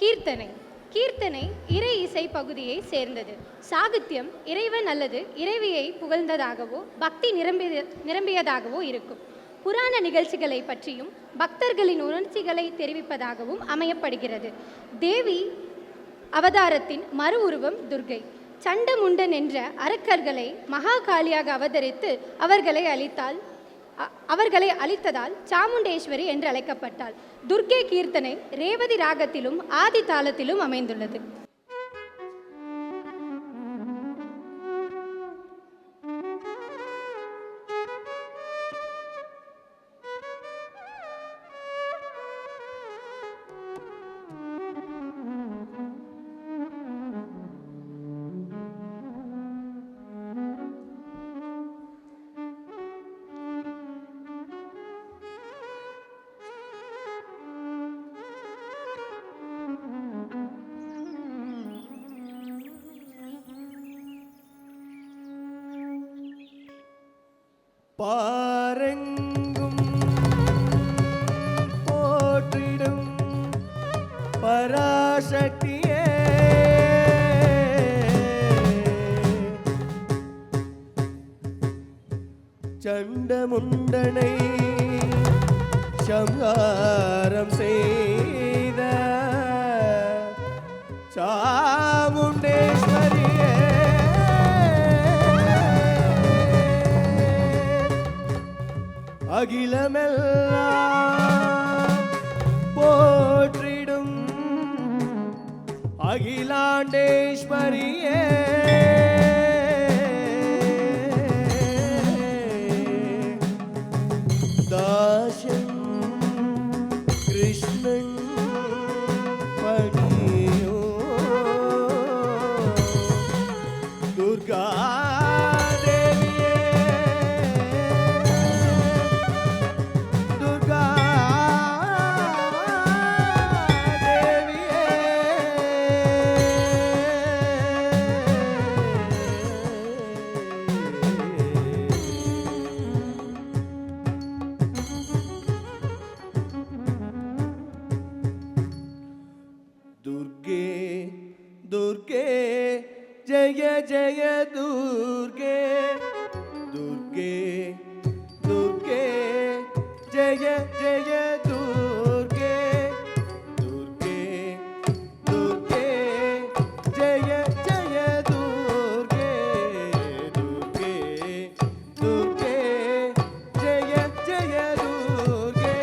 கீர்த்தனை. கீர்த்தனை இறை இசை பகுதியை சேர்ந்தது. சாகித்யம் இறைவன் அல்லது இறைவியை புகழ்ந்ததாகவோ பக்தி நிரம்பியதாகவோ இருக்கும். புராண நிகழ்ச்சிகளை பற்றியும் பக்தர்களின் உணர்ச்சிகளை தெரிவிப்பதாகவும் அமையப்படுகிறது. தேவி அவதாரத்தின் மறு உருவம் துர்கை. சண்டமுண்டன் என்ற அரக்கர்களை மகாகாளியாக அவதரித்து அவர்களை அழித்ததால் சாமுண்டேஸ்வரி என்று அழைக்கப்பட்டாள். துர்க்கை கீர்த்தனை ரேவதி ராகத்திலும் ஆதி தாளத்திலும் அமைந்துள்ளது. பாரெங்கும் போற்றிடும் பராசக்தியே, சண்டமுண்டனை சம்ஹாரம் செய்த சாமுண்டேஸ்வரியே, அகிலமெல்லாம் போற்றிடும் அகிலாண்டேஸ்வரியே, தாசன் கிருஷ்ணன் பணியோ துர்கா दुर्गे जय जय दुर्गे, दुर्गे दुर्गे जय जय दुर्गे, दुर्गे दुर्गे जय जय दुर्गे, दुर्गे दुर्गे जय जय दुर्गे,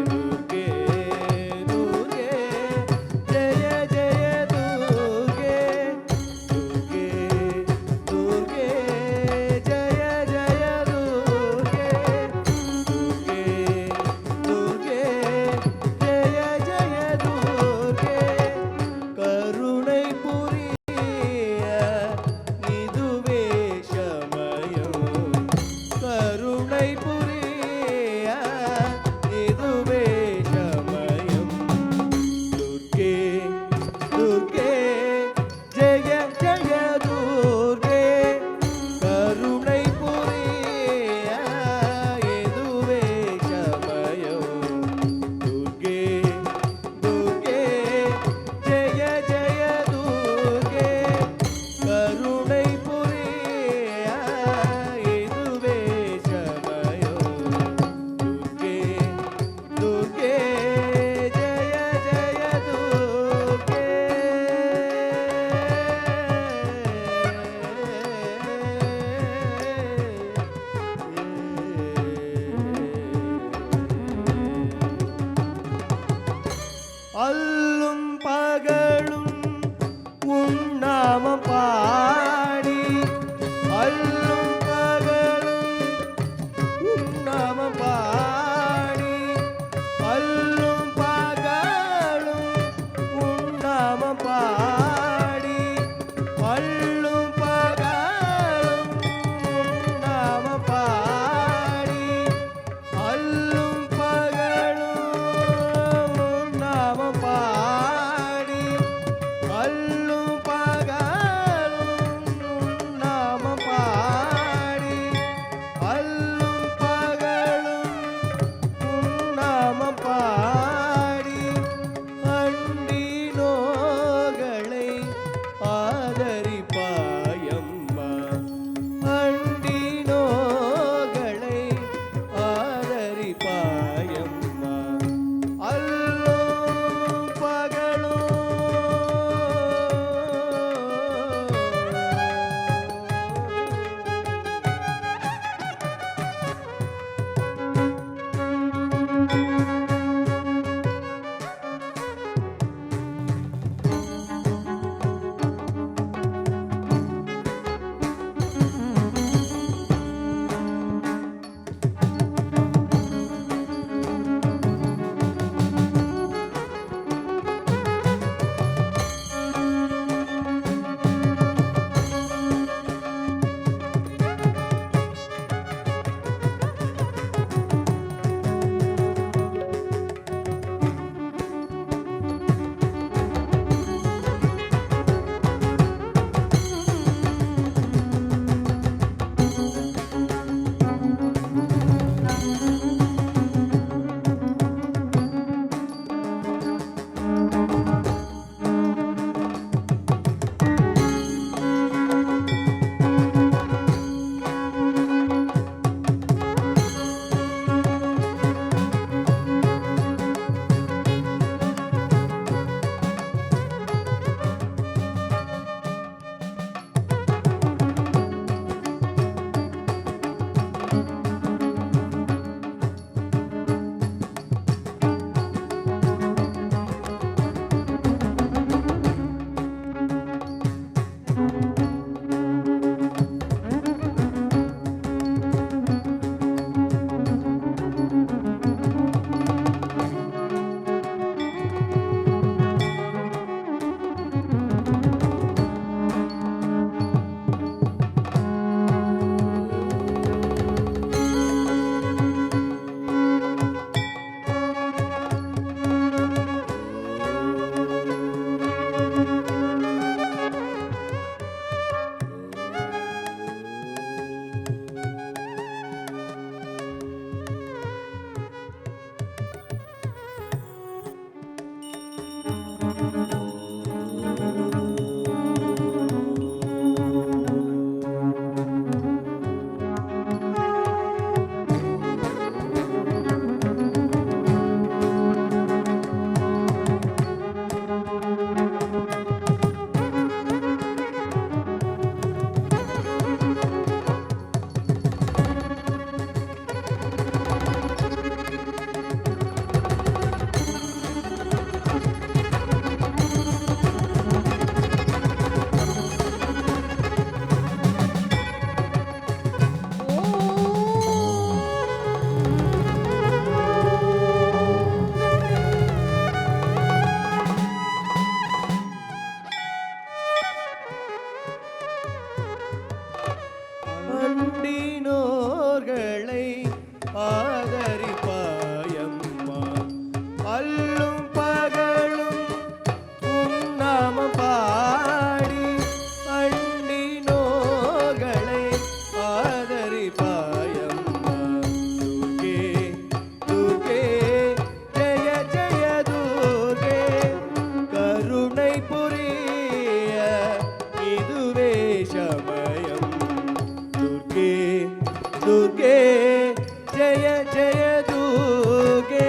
दुर्गे दुर्गे जय जय दुर्गे, दुर्गे दुर्गे அண்டினோர்களை ஆதரிப்பாயம்மா, அல்லும் பகலும் உன் நாமம் பாடி அண்டினோர்களை ஆதரிப்பாயம்மா. துர்கே துர்கே ஜெய ஜெய துர்கே, கருணை புரிய இதுவே சமயம். துர்கே துர்கே ஜெய ஜெய துர்கே.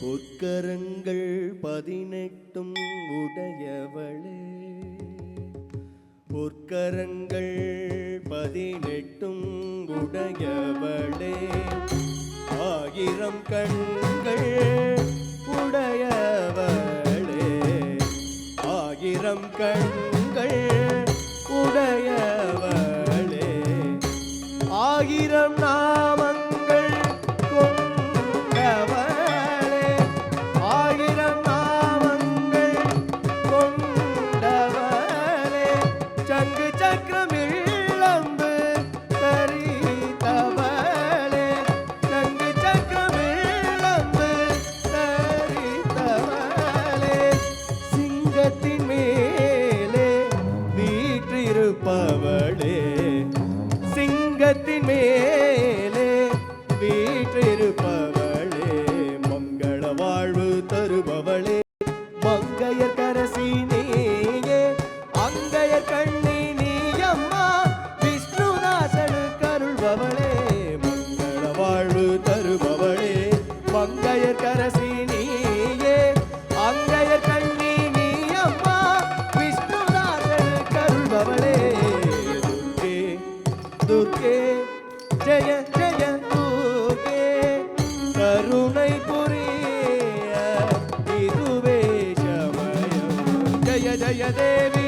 பொற்கரங்கள் 18 உடையவளே, பொற்கரங்கள் 18 உடையவளே, 1000 கண்கள் உடையவளே, 1000 கண்கள் உடையவளே, 1000 நாமங்கள் கொண்டவளே, 1000 நாமங்கள் கொண்டவளே, சங்கு சக்கரம் இளம்பு தரித்தவளே, சங்கு சக்கரம் இளம்பு தரித்தவளே, சிங்கத்தின் மேலே வீற்றிருப்பவளே, சிங்கத்தின் மேலே வீற்றிருப்பவளே, மங்கள வாழ்வு தருபவளே, மங்கையர் கரசி நீயே, அங்கையர் கண்ணி நீயம்மா, விஷ்ணுதாசனு கருள்பவளே, மங்கள வாழ்வு தருபவளே, மங்கையர் கரசி நீயே, அங்கையர் கண்ணி நீயம்மா, விஷ்ணுதாசனு கருள்பவளே. துர்கே துர்கே ஜெய ஜெய துர்கே, கருணை புரிய இதுவே சமயம். ஜெய ஜெய தேவி